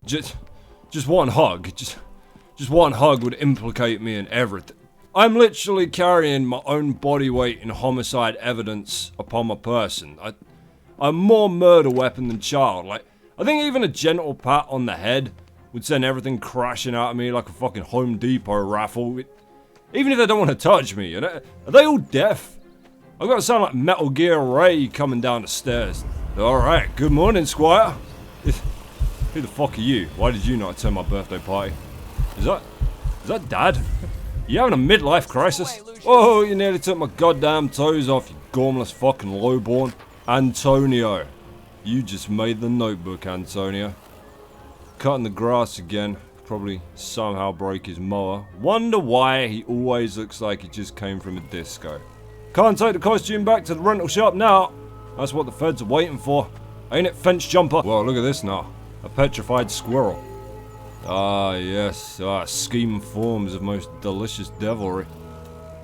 Just one hug. Just one hug would implicate me in everything. I'm literally carrying my own body weight in homicide evidence upon my person. I'm more murder weapon than child. Like, I think even a gentle pat on the head would send everything crashing out of me like a fucking Home Depot raffle. Even if they don't want to touch me, are they all deaf? I've got to sound like Metal Gear Ray coming down the stairs. Alright, good morning, Squire. Who the fuck are you? Why did you not attend my birthday party? Is that Dad? You having a midlife crisis? Oh, you nearly took my goddamn toes off, you gormless fucking lowborn. Antonio. You just made the notebook, Antonio. Cutting the grass again. Probably somehow break his mower. Wonder why he always looks like he just came from a disco. Can't take the costume back to the rental shop now. That's what the feds are waiting for. Ain't it, fence jumper? Well, look at this now. A petrified squirrel. Ah, yes. Scheme forms of most delicious devilry.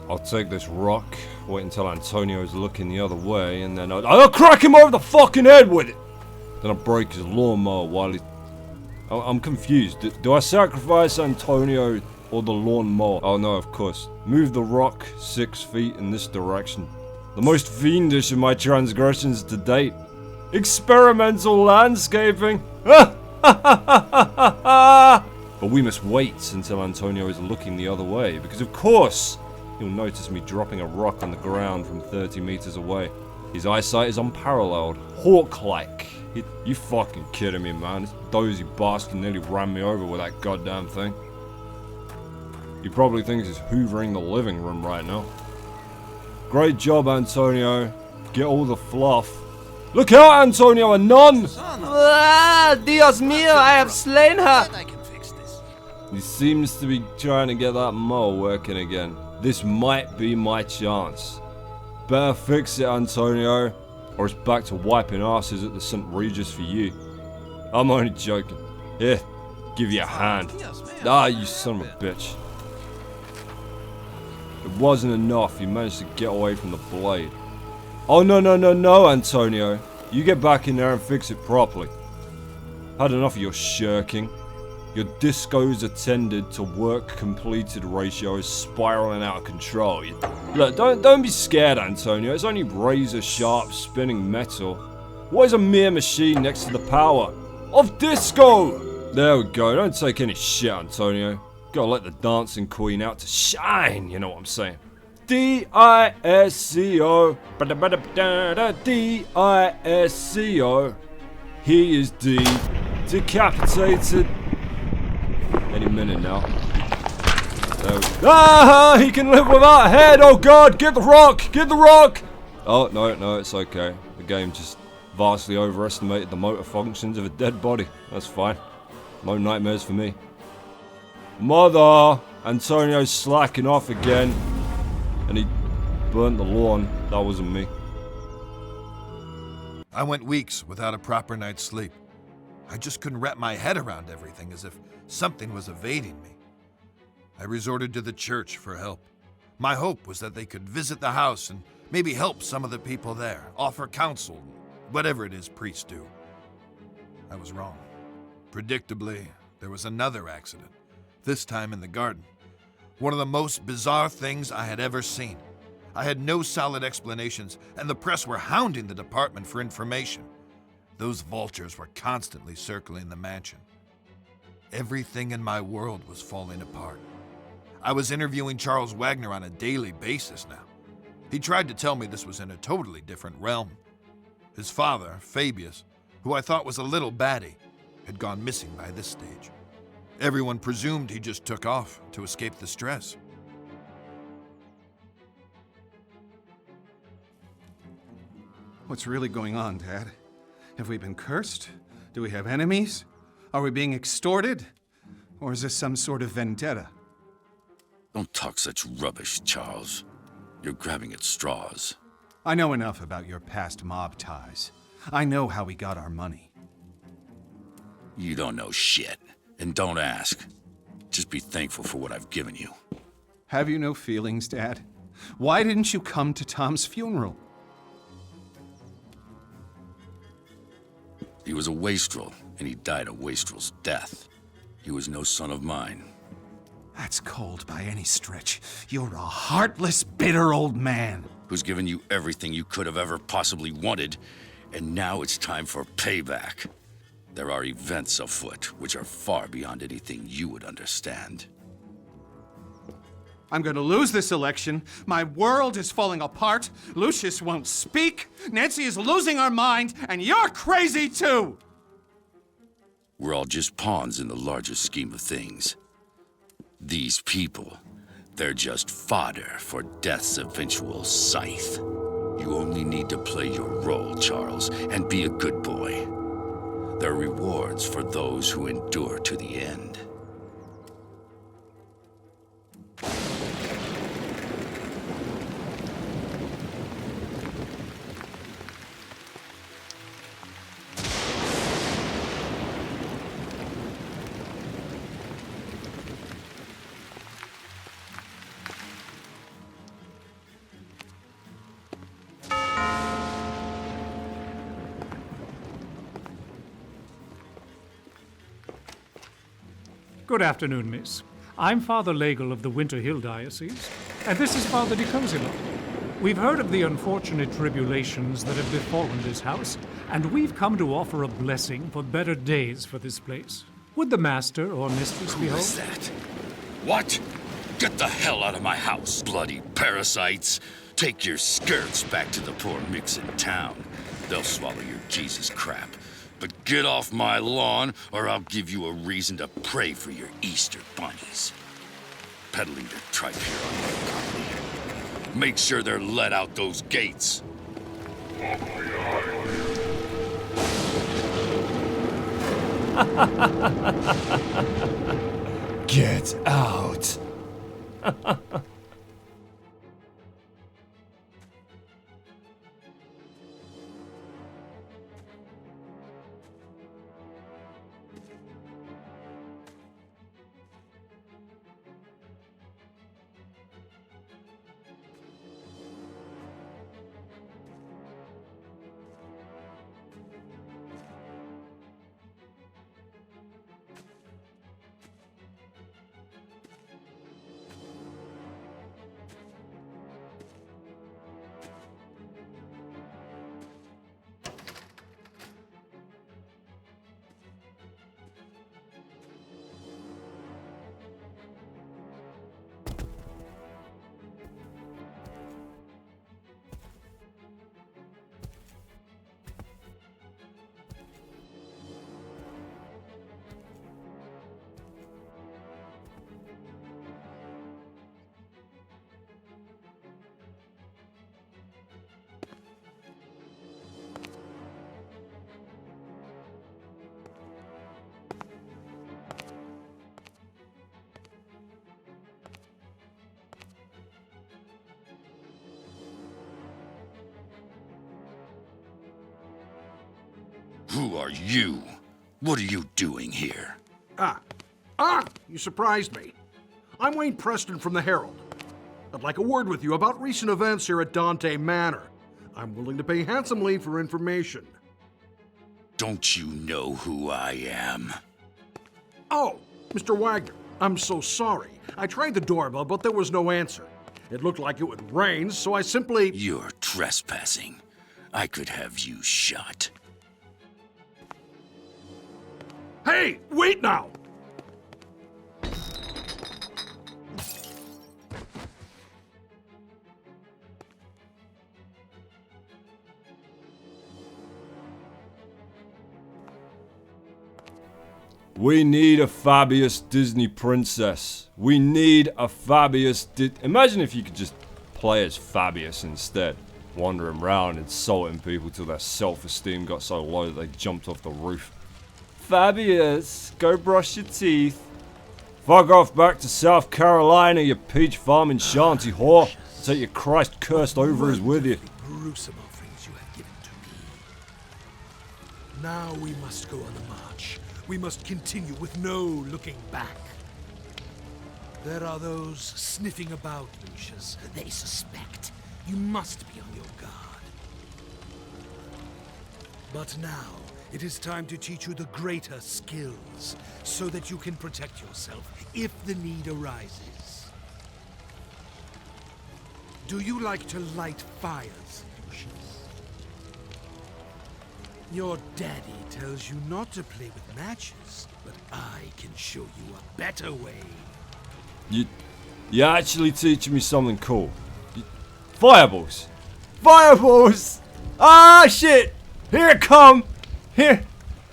I'll take this rock, wait until Antonio's looking the other way, and then I'll crack him over the fucking head with it! Then I'll break his lawnmower while he... I'm confused. Do I sacrifice Antonio or the lawnmower? Oh no, of course. Move the rock 6 feet in this direction. The most fiendish of my transgressions to date. Experimental landscaping! But we must wait until Antonio is looking the other way, because of course he'll notice me dropping a rock on the ground from 30 meters away. His eyesight is unparalleled, hawk-like. You fucking kidding me, man? This dozy bastard nearly ran me over with that goddamn thing. He probably thinks he's hoovering the living room right now. Great job, Antonio. Get all the fluff. Look out, Antonio, a nun! Ah, Dios mío, I have slain her! He seems to be trying to get that mower working again. This might be my chance. Better fix it, Antonio, or it's back to wiping asses at the St. Regis for you. I'm only joking. Here, give you a hand. Ah, you son of a bitch. It wasn't enough, you managed to get away from the blade. Oh no, Antonio. You get back in there and fix it properly. Had enough of your shirking. Your disco's attended to work completed ratio is spiraling out of control. Look, don't be scared, Antonio. It's only razor sharp spinning metal. What is a mere machine next to the power of disco? There we go. Don't take any shit, Antonio. Gotta let the dancing queen out to shine. You know what I'm saying? D-I-S-C-O. D-I-S-C-O. He is decapitated. Any minute now. Ah! He can live without a head! Oh god! Get the rock! Get the rock! Oh, no, it's okay. The game just vastly overestimated the motor functions of a dead body. That's fine. No nightmares for me. Mother! Antonio's slacking off again. And he burnt the lawn. That wasn't me. I went weeks without a proper night's sleep. I just couldn't wrap my head around everything, as if something was evading me. I resorted to the church for help. My hope was that they could visit the house and maybe help some of the people there, offer counsel, whatever it is priests do. I was wrong. Predictably, there was another accident, this time in the garden. One of the most bizarre things I had ever seen. I had no solid explanations, and the press were hounding the department for information. Those vultures were constantly circling the mansion. Everything in my world was falling apart. I was interviewing Charles Wagner on a daily basis now. He tried to tell me this was in a totally different realm. His father, Fabius, who I thought was a little batty, had gone missing by this stage. Everyone presumed he just took off to escape the stress. What's really going on, Dad? Have we been cursed? Do we have enemies? Are we being extorted? Or is this some sort of vendetta? Don't talk such rubbish, Charles. You're grabbing at straws. I know enough about your past mob ties. I know how we got our money. You don't know shit, and don't ask. Just be thankful for what I've given you. Have you no feelings, Dad? Why didn't you come to Tom's funeral? He was a wastrel, and he died a wastrel's death. He was no son of mine. That's cold by any stretch. You're a heartless, bitter old man. Who's given you everything you could have ever possibly wanted, and now it's time for payback. There are events afoot which are far beyond anything you would understand. I'm gonna lose this election. My world is falling apart. Lucius won't speak. Nancy is losing her mind, and you're crazy too! We're all just pawns in the larger scheme of things. These people, they're just fodder for death's eventual scythe. You only need to play your role, Charles, and be a good boy. There are rewards for those who endure to the end. Good afternoon, miss. I'm Father Legel of the Winter Hill Diocese, and this is Father de Cosimo. We've heard of the unfortunate tribulations that have befallen this house, and we've come to offer a blessing for better days for this place. Would the master or mistress be Who home? is that? What? Get the hell out of my house, bloody parasites! Take your skirts back to the poor micks in town. They'll swallow your Jesus crap. But get off my lawn, or I'll give you a reason to pray for your Easter bunnies. Peddling their tripe here on my property. Make sure they're let out those gates. Get out! Who are you? What are you doing here? You surprised me. I'm Wayne Preston from the Herald. I'd like a word with you about recent events here at Dante Manor. I'm willing to pay handsomely for information. Don't you know who I am? Oh, Mr. Wagner, I'm so sorry. I tried the doorbell, but there was no answer. It looked like it would rain, so I simply... You're trespassing. I could have you shot. Hey, wait now! We need a Fabius Disney princess. We need a Fabius Imagine if you could just play as Fabius instead. Wandering around, insulting people till their self-esteem got so low that they jumped off the roof. Fabius, go brush your teeth. Fuck off back to South Carolina, you peach farming shanty whore. Take your Christ cursed ovaries with you. Gruesome offerings you have given to me. Now we must go on the march. We must continue with no looking back. There are those sniffing about, Lucius. They suspect. You must be on your guard. But now, It is time to teach you the greater skills, so that you can protect yourself if the need arises. Do you like to light fires, Lucius? Your daddy tells you not to play with matches, but I can show you a better way. You're actually teaching me something cool. Fireballs! Fireballs! Ah, shit! Here it come! Here!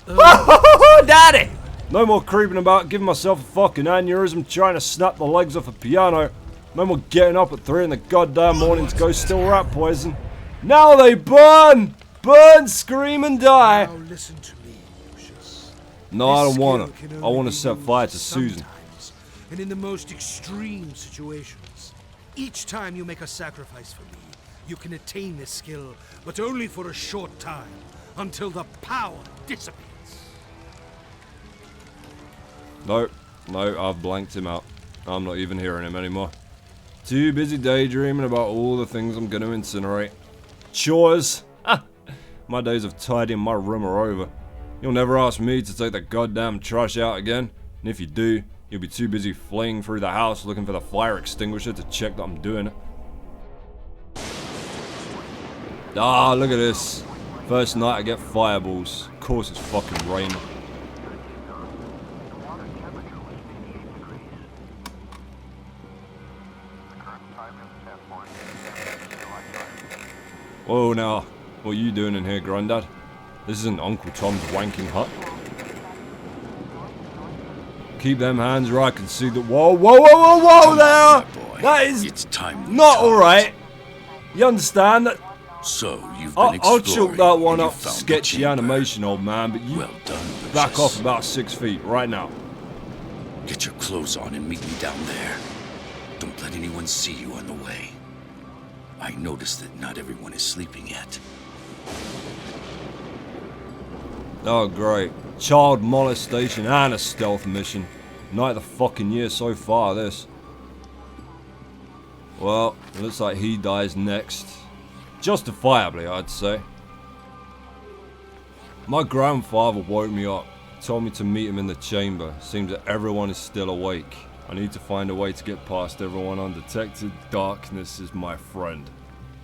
Daddy! No more creeping about, giving myself a fucking aneurysm, trying to snap the legs off a piano. No more getting up at 3 in the goddamn morning to go steal rat poison. Now they burn! Burn, scream, and die! Now listen to me, Lucius. No, I This don't wanna. skill can I only wanna be set used fire to Susan. sometimes, and in the most extreme situations. Each time you make a sacrifice for me, you can attain this skill, but only for a short time, until the power dissipates. No, I've blanked him out. I'm not even hearing him anymore. Too busy daydreaming about all the things I'm gonna incinerate. Chores! Ha! My days of tidying my room are over. You'll never ask me to take the goddamn trash out again, and if you do, you'll be too busy fleeing through the house looking for the fire extinguisher to check that I'm doing it. Ah, look at this. First night I get fireballs. Of course it's fucking raining. Whoa now, what are you doing in here, Grandad? This isn't Uncle Tom's wanking hut. Keep them hands where I can see the— Whoa there! That is It's time not alright. You understand that? So you've been I'll exploring. chalk that one and you up found the sketchy chamber. animation, old man, but you Well done, back Lucius. off about 6 feet right now. Get your clothes on and meet me down there. Don't let anyone see you on the way. I noticed that not everyone is sleeping yet. Oh great. Child molestation and a stealth mission. Night of the fucking year so far, this. Well, it looks like he dies next. Justifiably, I'd say. My grandfather woke me up, told me to meet him in the chamber. Seems that everyone is still awake. I need to find a way to get past everyone undetected. Darkness is my friend.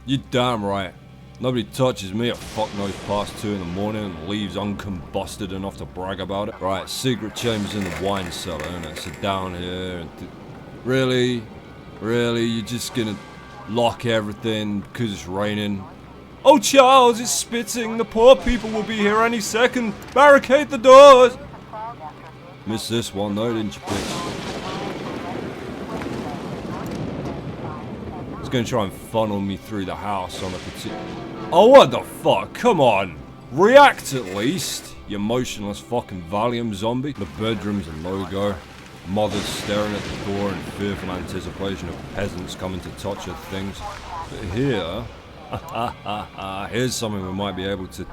You're damn right. Nobody touches me at fuck knows past 2 in the morning and leaves uncombusted enough to brag about it. Right, secret chamber's in the wine cellar, innit? So down here and... Really? Really? You're just gonna lock everything because it's raining? Oh, Charles, it's spitting. The poor people will be here any second. Barricade the doors. Missed this one though, didn't you, bitch? He's gonna try and funnel me through the house on a particular... Oh, what the fuck? Come on. React at least, you motionless fucking Valium zombie. The bedroom's a no-go. Mothers staring at the door in fearful anticipation of peasants coming to touch her things. But here... here's something we might be able to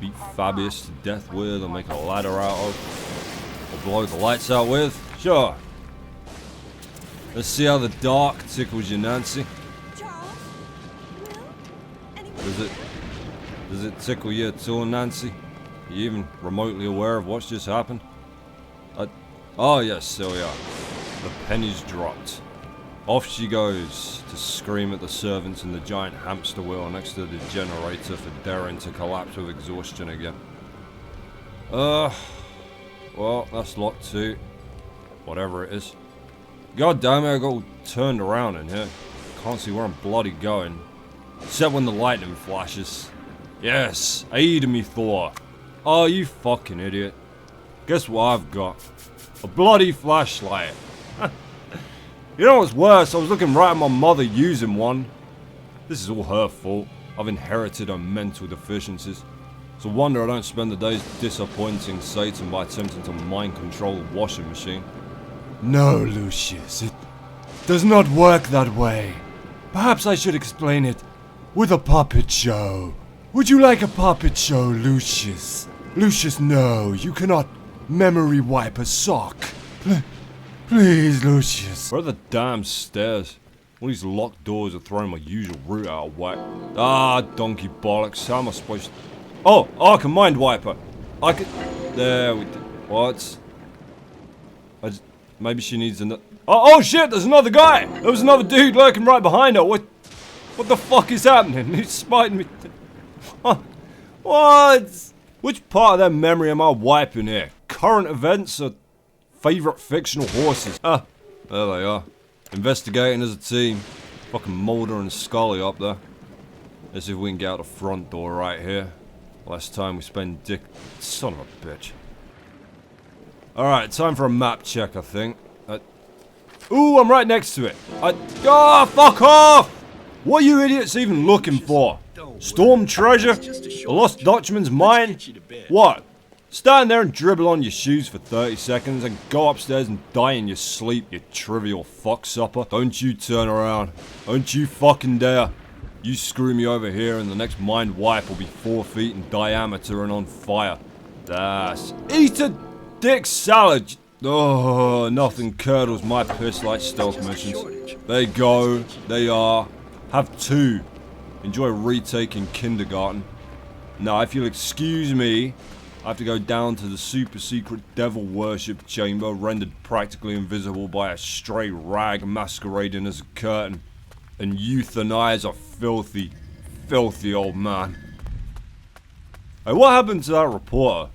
beat Fabius to death with, or make a ladder out of, or blow the lights out with. Sure. Let's see how the dark tickles you, Nancy. Charles? Will? Anyone? Does it tickle you at all, Nancy? Are you even remotely aware of what's just happened? Oh yes, Celia. The penny's dropped. Off she goes to scream at the servants in the giant hamster wheel next to the generator for daring to collapse with exhaustion again. Well, that's lot 2. Whatever it is. God damn it, I got all turned around in here. Can't see where I'm bloody going. Except when the lightning flashes. Yes, aid me, Thor. Oh, you fucking idiot. Guess what I've got? A bloody flashlight. You know what's worse? I was looking right at my mother using one. This is all her fault. I've inherited her mental deficiencies. It's a wonder I don't spend the days disappointing Satan by attempting to mind control the washing machine. No, Lucius, it does not work that way. Perhaps I should explain it with a puppet show. Would you like a puppet show, Lucius? Lucius, no, you cannot memory wipe a sock. Please, Lucius. Where are the damn stairs? All these locked doors are throwing my usual route out of whack. Ah, donkey bollocks. How am I supposed to... Oh, I can mind wipe her. I could... There we did. What? Maybe she needs another... Oh shit, there's another guy! There was another dude lurking right behind her. What the fuck is happening? He's spiting me. What? Which part of their memory am I wiping here? Current events or favorite fictional horses? Ah, there they are. Investigating as a team. Fucking Mulder and Scully up there. Let's see if we can get out the front door right here. Last time we spent dick... Son of a bitch. Alright, time for a map check, I think. Ooh, I'm right next to it. Fuck off! What are you idiots even looking for? Storm treasure? A lost Dutchman's mine? What? Stand there and dribble on your shoes for 30 seconds and go upstairs and die in your sleep, you trivial fucksupper. Don't you turn around. Don't you fucking dare. You screw me over here and the next mind wipe will be 4 feet in diameter and on fire. Das. Eat a dick salad. Oh, nothing curdles my piss like stealth missions. There you go. There you are. Have 2. Enjoy retaking kindergarten. Now, if you'll excuse me, I have to go down to the super secret devil worship chamber, rendered practically invisible by a stray rag masquerading as a curtain, and euthanize a filthy, filthy old man. Hey, what happened to that reporter?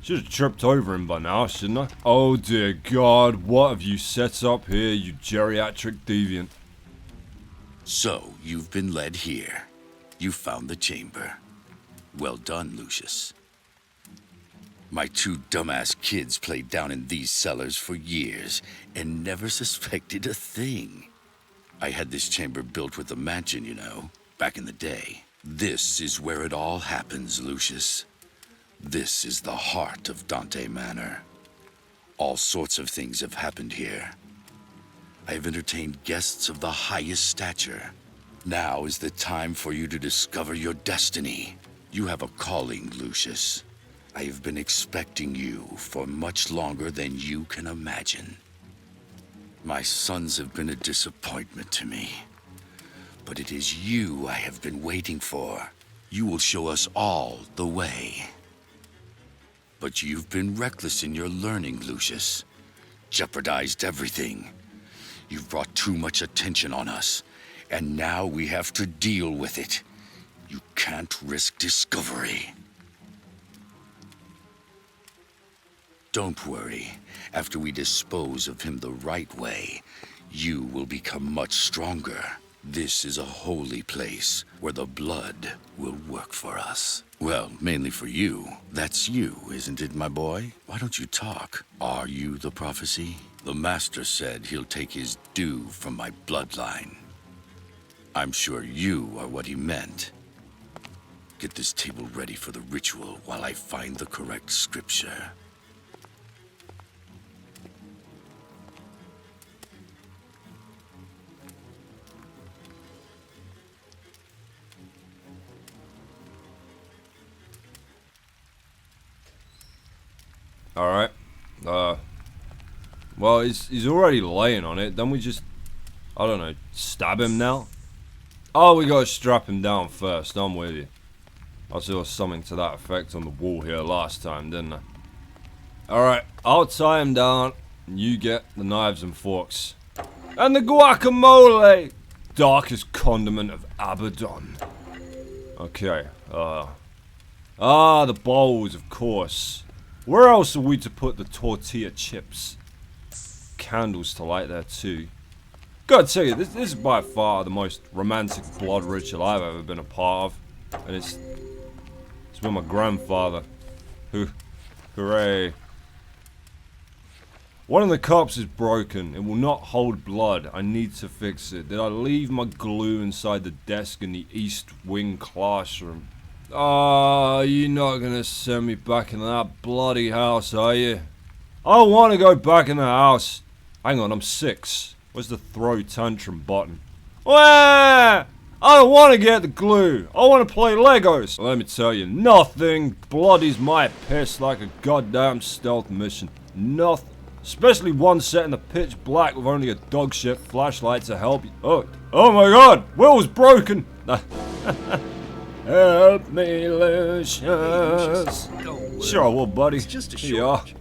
Should have tripped over him by now, shouldn't I? Oh dear God, what have you set up here, you geriatric deviant? So, you've been led here. You found the chamber. Well done, Lucius. My 2 dumbass kids played down in these cellars for years and never suspected a thing. I had this chamber built with a mansion, you know, back in the day. This is where it all happens, Lucius. This is the heart of Dante Manor. All sorts of things have happened here. I have entertained guests of the highest stature. Now is the time for you to discover your destiny. You have a calling, Lucius. I have been expecting you for much longer than you can imagine. My sons have been a disappointment to me. But it is you I have been waiting for. You will show us all the way. But you've been reckless in your learning, Lucius. Jeopardized everything. You've brought too much attention on us, and now we have to deal with it. You can't risk discovery. Don't worry. After we dispose of him the right way, you will become much stronger. This is a holy place where the blood will work for us. Well, mainly for you. That's you, isn't it, my boy? Why don't you talk? Are you the prophecy? The master said he'll take his due from my bloodline. I'm sure you are what he meant. Get this table ready for the ritual while I find the correct scripture. Alright. Well, he's already laying on it. Don't we just, I don't know, stab him now? Oh, we gotta strap him down first. I'm with you. I saw something to that effect on the wall here last time, didn't I? Alright, I'll tie him down, and you get the knives and forks. And the guacamole! Darkest condiment of Abaddon. Okay, the bowls, of course. Where else are we to put the tortilla chips? Candles to light there too. Gotta tell you, this is by far the most romantic blood ritual I've ever been a part of. And it's with my grandfather. Hooray. One of the cups is broken. It will not hold blood. I need to fix it. Did I leave my glue inside the desk in the East Wing classroom? Oh, you're not gonna send me back into that bloody house, are you? I don't want to go back in the house. Hang on, I'm 6. Where's the throw tantrum button? Where? I don't want to get the glue. I want to play Legos. Let me tell you, nothing bloodies my piss like a goddamn stealth mission. Nothing. Especially one set in the pitch black with only a dog shit flashlight to help you. Oh my god, Will's broken. Help me, Lucius. Don't worry. Sure, well, buddy. It's just a Here you are. shortage.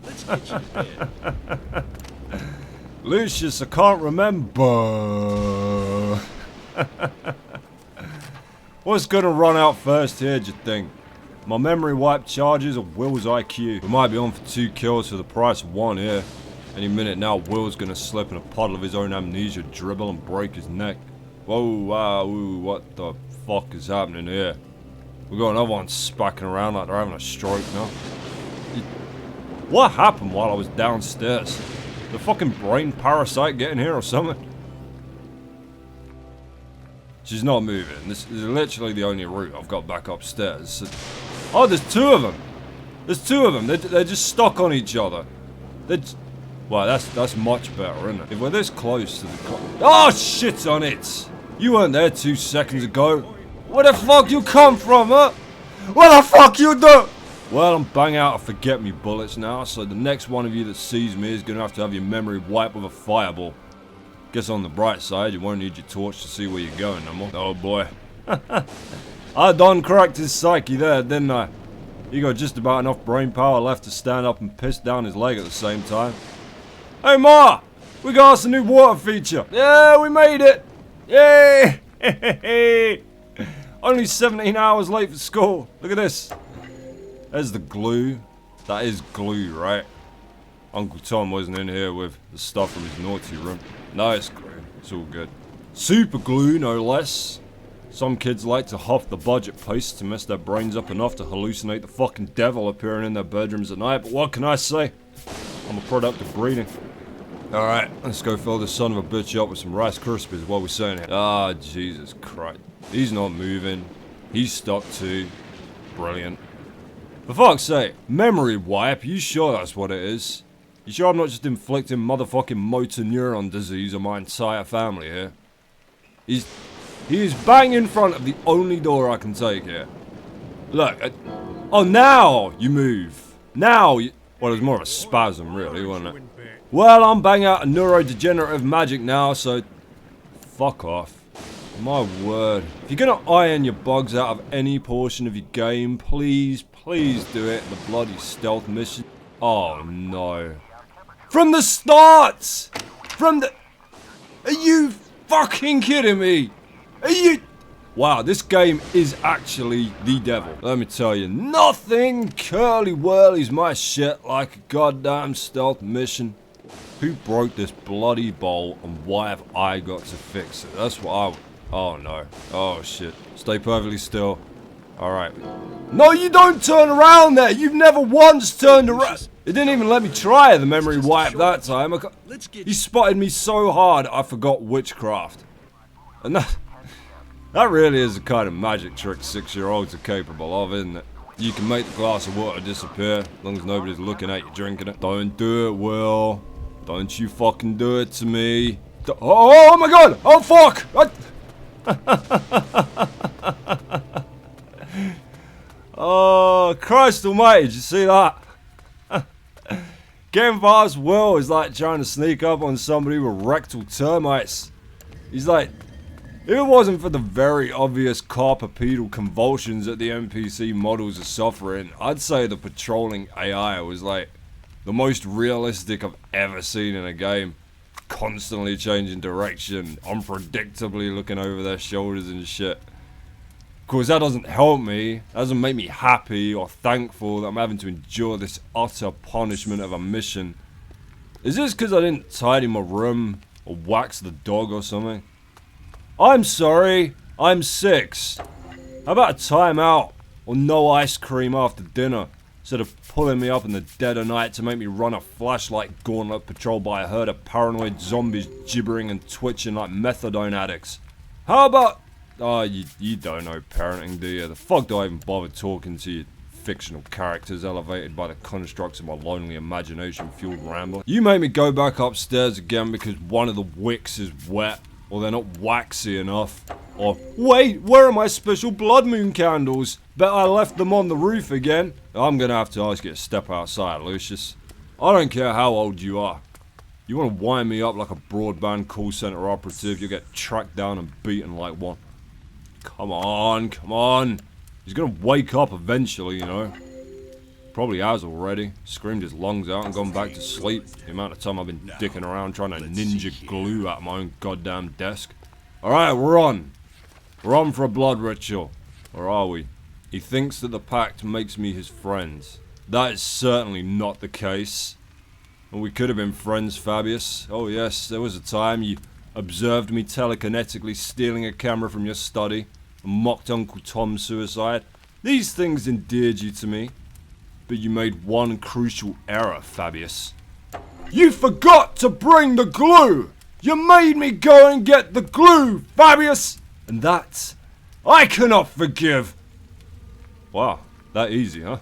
Let's get you to bed. Lucius, I can't remember. What's gonna run out first here, do you think? My memory wipe charges or Will's IQ? We might be on for 2 kills for the price of 1 here. Any minute now, Will's gonna slip in a puddle of his own amnesia, dribble and break his neck. Whoa, wow, ooh, what the fuck is happening here? We got another one spacking around like they're having a stroke now. What happened while I was downstairs? The fucking brain parasite get in here or something? She's not moving. This is literally the only route I've got back upstairs. Oh, there's 2 of them. There's 2 of them. They're just stuck on each other. Well, that's much better, isn't it? If we're this close to the oh, shit on it! You weren't there 2 seconds ago. Where the fuck you come from, huh? What the fuck you do? Well, I'm bang out of forget-me bullets now, so the next one of you that sees me is gonna have to have your memory wiped with a fireball. Guess on the bright side, you won't need your torch to see where you're going no more. Oh boy. I done cracked his psyche there, didn't I? He got just about enough brain power left to stand up and piss down his leg at the same time. Hey Ma! We got us a new water feature! Yeah, we made it! Yay! Only 17 hours late for school. Look at this. There's the glue. That is glue, right? Uncle Tom wasn't in here with the stuff from his naughty room. No, it's glue. It's all good. Super glue, no less. Some kids like to huff the budget paste to mess their brains up enough to hallucinate the fucking devil appearing in their bedrooms at night, but what can I say? I'm a product of breeding. Alright, let's go fill this son of a bitch up with some Rice Krispies while we're saying it. Ah, Jesus Christ. He's not moving. He's stuck too. Brilliant. For fuck's sake, memory wipe, you sure that's what it is? You sure I'm not just inflicting motherfucking motor neuron disease on my entire family here? He is bang in front of the only door I can take here. Look, oh now you move. Now you, well, it was more of a spasm really, wasn't it? Well, I'm bang out a neurodegenerative magic now, so fuck off. My word. If you're gonna iron your bugs out of any portion of your game, please do it in the bloody stealth mission. Oh no. From the start! Are you fucking kidding me? Are you? Wow, this game is actually the devil. Let me tell you, nothing curly-whirlies my shit like a goddamn stealth mission. Who broke this bloody bowl and why have I got to fix it? That's what I... Oh no. Oh shit. Stay perfectly still. Alright. No, you don't turn around there! You've never once turned around! It didn't even let me try the memory wipe that time. He spotted me so hard I forgot witchcraft. And that really is the kind of magic trick 6-year-olds are capable of, isn't it? You can make the glass of water disappear, as long as nobody's looking at you drinking it. Don't do it, Will. Don't you fucking do it to me. Oh my god! Oh fuck! Oh, Christ almighty, did you see that? Getting past Will is like trying to sneak up on somebody with rectal termites. He's like, if it wasn't for the very obvious carpipedal convulsions that the NPC models are suffering, I'd say the patrolling AI was like the most realistic I've ever seen in a game. Constantly changing direction, unpredictably looking over their shoulders and shit. Of course, that doesn't help me. That doesn't make me happy or thankful that I'm having to endure this utter punishment of a mission. Is this because I didn't tidy my room or wax the dog or something? I'm sorry, I'm 6. How about a timeout or no ice cream after dinner instead of pulling me up in the dead of night to make me run a flashlight gauntlet patrolled by a herd of paranoid zombies gibbering and twitching like methadone addicts? How about... Oh, you don't know parenting, do you? The fuck do I even bother talking to you fictional characters elevated by the constructs of my lonely imagination-fueled rambler? You make me go back upstairs again because one of the wicks is wet, or they're not waxy enough, or wait, where are my special blood moon candles? Bet I left them on the roof again. I'm gonna have to ask you to step outside, Lucius. I don't care how old you are. You wanna wind me up like a broadband call center operative, you'll get tracked down and beaten like one. Come on, come on. He's gonna wake up eventually, you know. Probably has already. Screamed his lungs out and gone back to sleep. The amount of time I've been dicking around trying to ninja glue out my own goddamn desk. Alright, we're on. We're on for a blood ritual. Or are we? He thinks that the pact makes me his friends. That is certainly not the case. And we could have been friends, Fabius. Oh yes, there was a time you observed me telekinetically stealing a camera from your study and mocked Uncle Tom's suicide. These things endeared you to me. But you made one crucial error, Fabius. You forgot to bring the glue! You made me go and get the glue, Fabius! And that I cannot forgive! Wow, that easy, huh?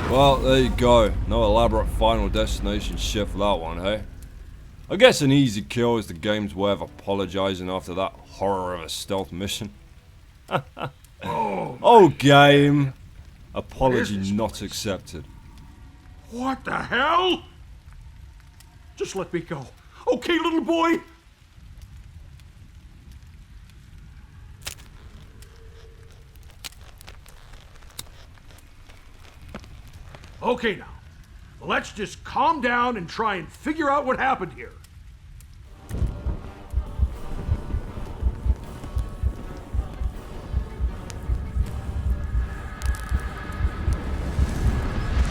Well, there you go. No elaborate final destination shit for that one, hey? I guess an easy kill is the game's way of apologizing after that horror of a stealth mission. Oh, game. Apology not accepted. What the hell? Just let me go. Okay, little boy? Okay now, let's just calm down and try and figure out what happened here.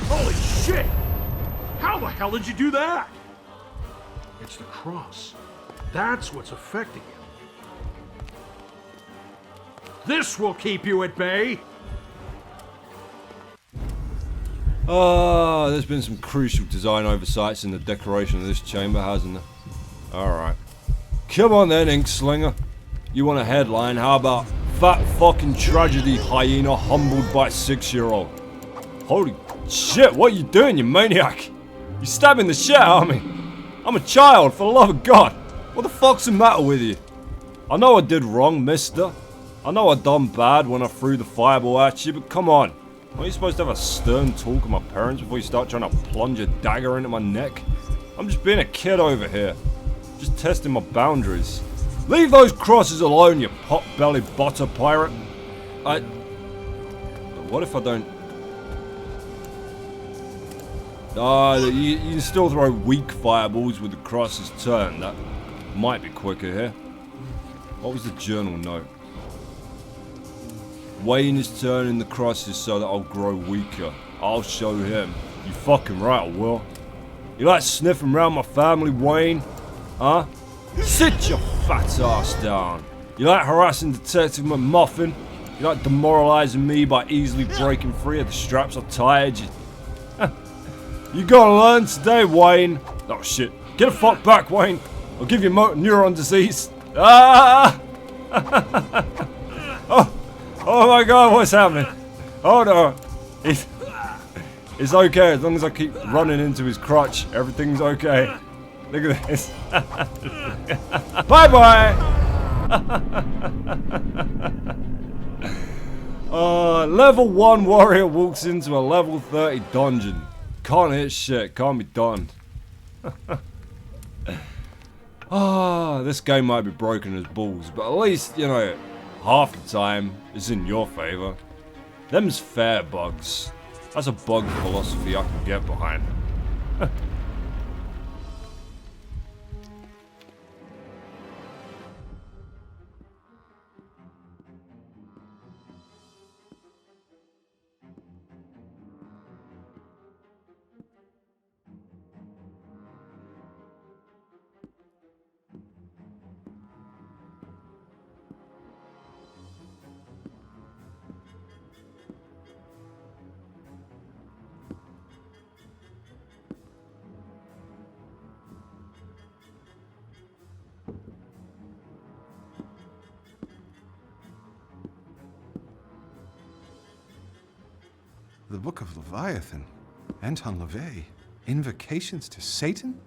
Holy shit! How the hell did you do that? It's the cross. That's what's affecting him. This will keep you at bay. There's been some crucial design oversights in the decoration of this chamber, hasn't there? Alright. Come on then, Inkslinger. You want a headline? How about Fat Fucking Tragedy Hyena Humbled by 6-year-old? Holy shit, what are you doing, you maniac? You're stabbing the shit out of me. I'm a child, for the love of God. What the fuck's the matter with you? I know I did wrong, mister. I know I done bad when I threw the fireball at you, but come on. Aren't you supposed to have a stern talk with my parents before you start trying to plunge a dagger into my neck? I'm just being a kid over here. Just testing my boundaries. Leave those crosses alone, you pot-bellied butter pirate. What if I don't... you can still throw weak fireballs with the crosses turned. That might be quicker here. What was the journal note? Wayne is turning the crosses so that I'll grow weaker. I'll show him. You fucking right, I will. You like sniffing around my family, Wayne? Huh? Sit your fat ass down. You like harassing Detective McMuffin? You like demoralizing me by easily breaking free of the straps I tied you? You gotta learn today, Wayne. Oh shit. Get the fuck back, Wayne. I'll give you motor neuron disease. Ah! Oh my god, what's happening? Oh no. It's okay as long as I keep running into his crotch. Everything's okay. Look at this. Bye bye! Level 1 warrior walks into a level 30 dungeon. Can't hit shit, can't be done. This game might be broken as balls, but at least, you know, half the time it's in your favor. Them's fair bugs. That's a bug philosophy I can get behind. The Book of Leviathan. Anton LaVey. Invocations to Satan?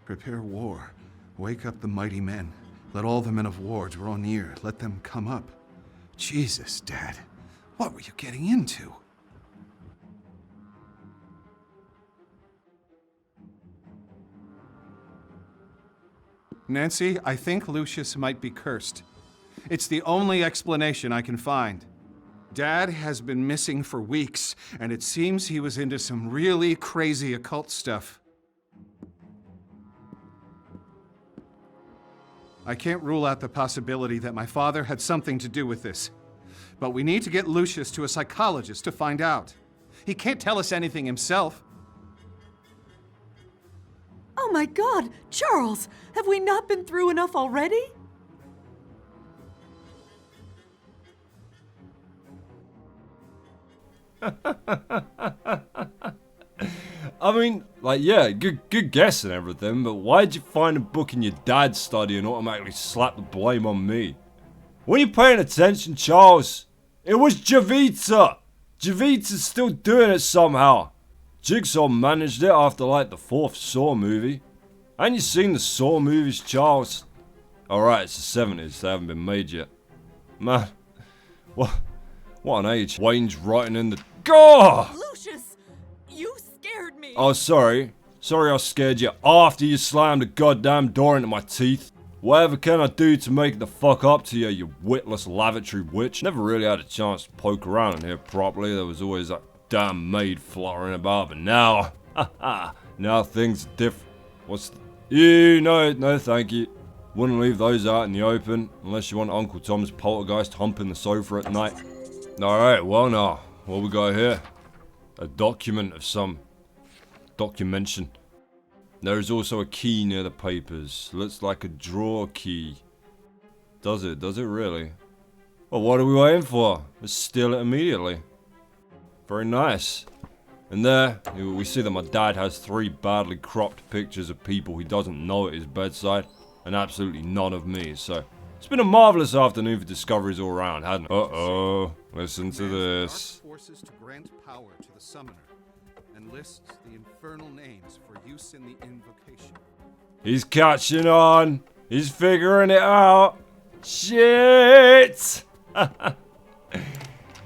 Prepare war. Wake up the mighty men. Let all the men of war draw near. Let them come up. Jesus, Dad. What were you getting into? Nancy, I think Lucius might be cursed. It's the only explanation I can find. Dad has been missing for weeks, and it seems he was into some really crazy occult stuff. I can't rule out the possibility that my father had something to do with this. But we need to get Lucius to a psychologist to find out. He can't tell us anything himself. Oh my God, Charles, have we not been through enough already? I mean, like, yeah, good guess and everything, but why'd you find a book in your dad's study and automatically slap the blame on me? Were you paying attention, Charles? It was Javitsa! Javitsa's still doing it somehow. Jigsaw managed it after, like, the 4th Saw movie. Ain't you seen the Saw movies, Charles? Alright, it's the 70s, they haven't been made yet. Man, what an age. Wayne's writing in the... God! Lucius, you scared me. Oh, sorry. Sorry I scared you after you slammed the goddamn door into my teeth. Whatever can I do to make it the fuck up to you, you witless lavatory witch? Never really had a chance to poke around in here properly. There was always that damn maid fluttering about, but now... now things are different. What's the... No, thank you. Wouldn't leave those out in the open, unless you want Uncle Tom's poltergeist humping the sofa at night. Alright, well now, what we got here? A document of some... documentation. There is also a key near the papers. Looks like a drawer key. Does it really? Well, what are we waiting for? Let's steal it immediately. Very nice. And there, we see that my dad has 3 badly cropped pictures of people he doesn't know at his bedside, and absolutely none of me, so... It's been a marvelous afternoon for discoveries all around, hasn't it? Uh-oh. Listen to this. Forces to grant power to the summoner, and lists the infernal names for use in the invocation. He's catching on. He's figuring it out. Shit!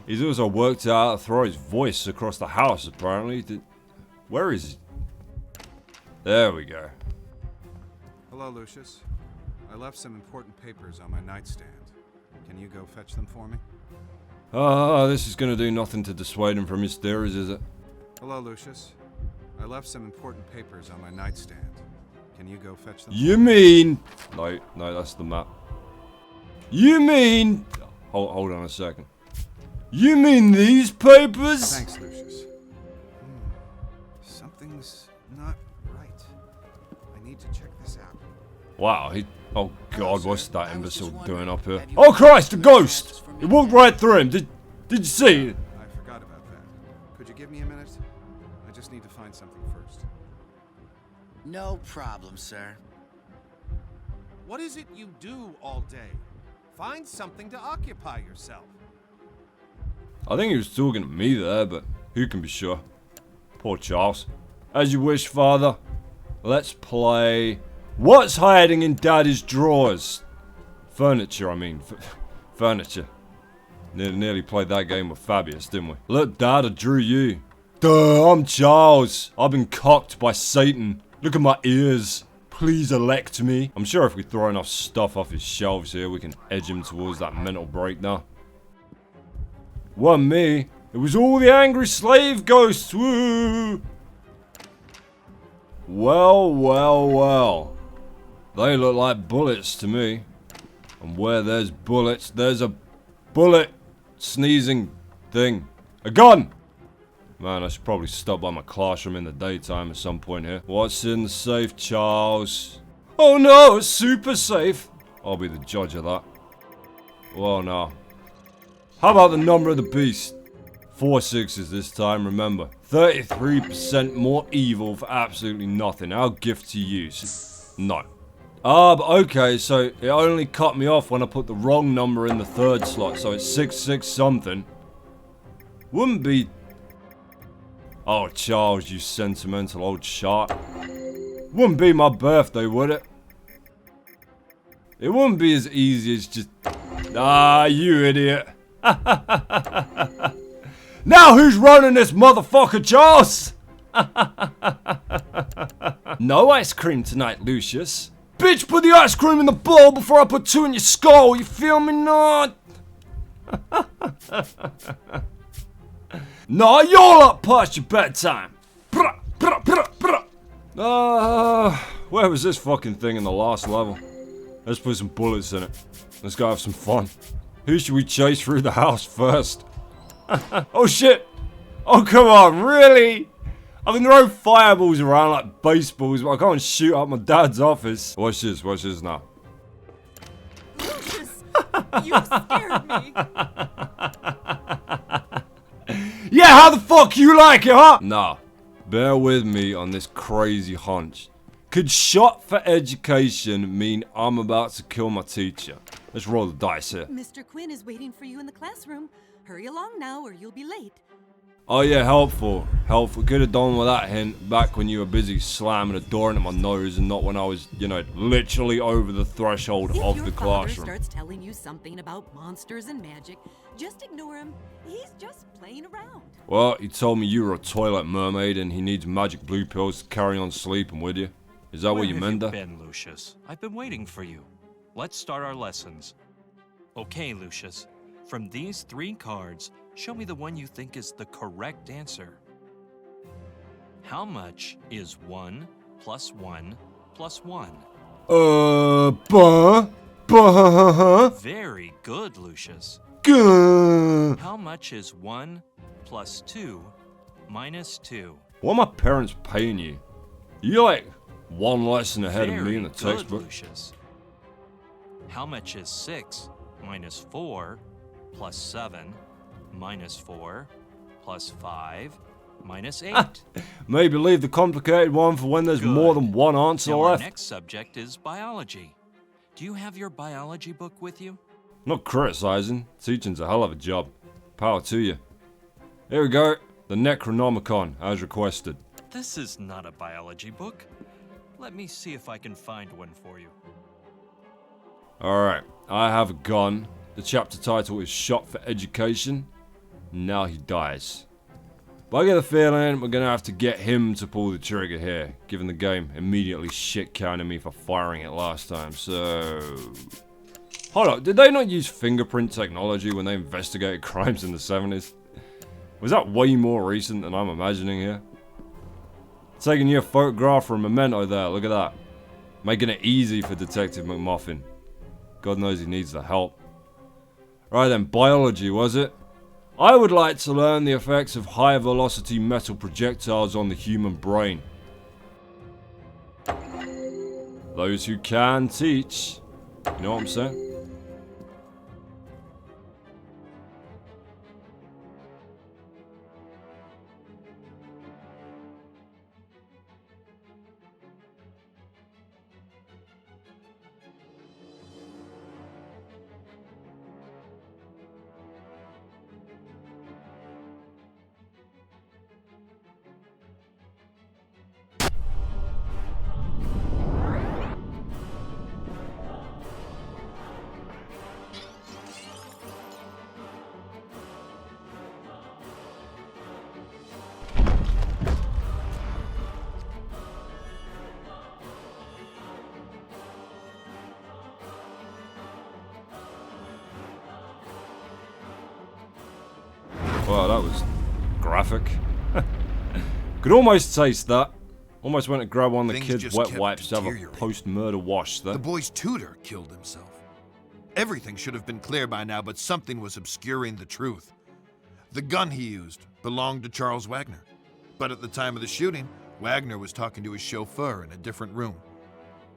He's also worked out how to throw his voice across the house, apparently. Where is he? There we go. Hello, Lucius. I left some important papers on my nightstand. Can you go fetch them for me? This is gonna do nothing to dissuade him from his theories, is it? Hello, Lucius. I left some important papers on my nightstand. Can you go fetch them? You mean... No, that's the map. You mean... Hold on a second. You mean these papers? Thanks, Lucius. Something's not right. I need to check this out. Wow, oh God, what's that imbecile doing up here? Oh Christ, a ghost! It walked right through him. Did you see? I forgot about that. Could you give me a minute? I just need to find something first. No problem, sir. What is it you do all day? Find something to occupy yourself. I think he was talking to me there, but who can be sure? Poor Charles. As you wish, Father. Let's play... What's hiding in Daddy's drawers? Furniture, I mean. Furniture. Nearly played that game with Fabius, didn't we? Look, Dad, I drew you. Duh, I'm Charles. I've been cocked by Satan. Look at my ears. Please elect me. I'm sure if we throw enough stuff off his shelves here, we can edge him towards that mental breakdown. Wasn't me. It was all the angry slave ghosts. Woo! Well. They look like bullets to me. And where there's bullets, there's a bullet sneezing thing. A gun! Man, I should probably stop by my classroom in the daytime at some point here. What's in the safe, Charles? Oh no, it's super safe. I'll be the judge of that. Well, no. How about the number of the beast? 4 6s this time, remember. 33% more evil for absolutely nothing. Our gift to you. No. But okay, so it only cut me off when I put the wrong number in the 3rd slot, so it's 6 6 something. Wouldn't be... Oh, Charles, you sentimental old shark. Wouldn't be my birthday, would it? It wouldn't be as easy as just... Ah, you idiot. Now who's running this motherfucker, Charles? No ice cream tonight, Lucius. Bitch, put the ice cream in the bowl before I put 2 in your skull, you feel me, not? No, you're up past your bedtime. Where was this fucking thing in the last level? Let's put some bullets in it. Let's go have some fun. Who should we chase through the house first? Oh shit! Oh come on, really? I can throw fireballs around like baseballs, but I can't shoot up my dad's office. Watch this now. Lucius, you scared me. Yeah, how the fuck you like it, huh? Nah, bear with me on this crazy hunch. Could shot for education mean I'm about to kill my teacher? Let's roll the dice here. Mr. Quinn is waiting for you in the classroom. Hurry along now or you'll be late. Oh yeah, helpful. Could have done with that hint back when you were busy slamming a door into my nose and not when I was, you know, literally over the threshold of the If your father classroom. starts telling you something about monsters and magic, just ignore him. He's just playing around. Well, he told me you were a toilet mermaid and he needs magic blue pills to carry on sleeping with you. Is that what you meant there? Where have you been, Lucius? I've been waiting for you. Let's start our lessons. Okay, Lucius. From these 3 cards, show me the one you think is the correct answer. How much is 1 plus 1 plus 1? Very good, Lucius. How much is 1 plus 2 minus 2? What are my parents paying you? You're like 1 lesson ahead of me in the textbook. Lucius. How much is 6 minus 4 plus 7 minus 4 plus 5 minus 8? Maybe leave the complicated one for when there's more than one answer now left. Our next subject is biology. Do you have your biology book with you? Not criticizing. Teaching's a hell of a job. Power to you. Here we go. The Necronomicon, as requested. This is not a biology book. Let me see if I can find one for you. Alright, I have a gun. The chapter title is Shot for Education. Now he dies. But I get the feeling we're gonna have to get him to pull the trigger here, given the game immediately shit-counted me for firing it last time, so... Hold up, did they not use fingerprint technology when they investigated crimes in the 70s? Was that way more recent than I'm imagining here? Taking you a photograph from Memento there, look at that. Making it easy for Detective McMuffin. God knows he needs the help. Right then, biology was it? I would like to learn the effects of high velocity metal projectiles on the human brain. Those who can teach. You know what I'm saying? Wow, that was graphic. Could almost taste that. Almost went to grab one of the Things kids' just wet kept wipes to have a deteriorating. post-murder wash there. The boy's tutor killed himself. Everything should have been clear by now, but something was obscuring the truth. The gun he used belonged to Charles Wagner. But at the time of the shooting, Wagner was talking to his chauffeur in a different room.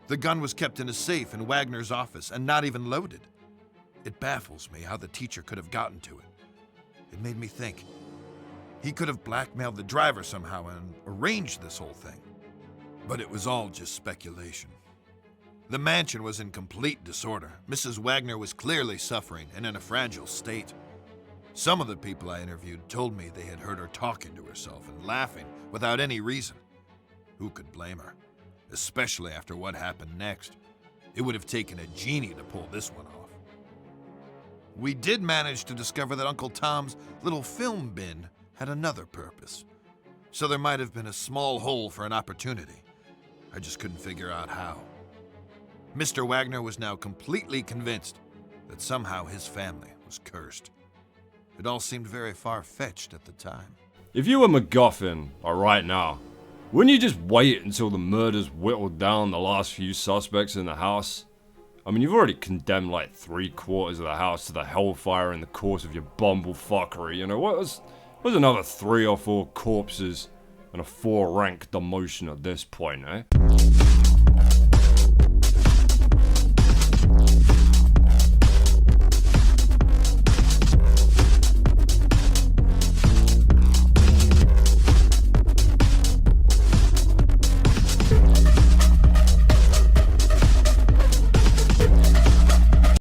The gun was kept in a safe in Wagner's office and not even loaded. It baffles me how the teacher could have gotten to it. It made me think. He could have blackmailed the driver somehow and arranged this whole thing. But it was all just speculation. The mansion was in complete disorder. Mrs. Wagner was clearly suffering and in a fragile state. Some of the people I interviewed told me they had heard her talking to herself and laughing without any reason. Who could blame her? Especially after what happened next. It would have taken a genie to pull this one off. We did manage to discover that Uncle Tom's little film bin had another purpose. So there might have been a small hole for an opportunity. I just couldn't figure out how. Mr. Wagner was now completely convinced that somehow his family was cursed. It all seemed very far-fetched at the time. If you were MacGuffin, or right now, wouldn't you just wait until the murders whittled down the last few suspects in the house? I mean, you've already condemned like 3/4 of the house to the hellfire in the course of your bumblefuckery, you know, what was another 3 or 4 corpses and a 4-rank demotion at this point, eh?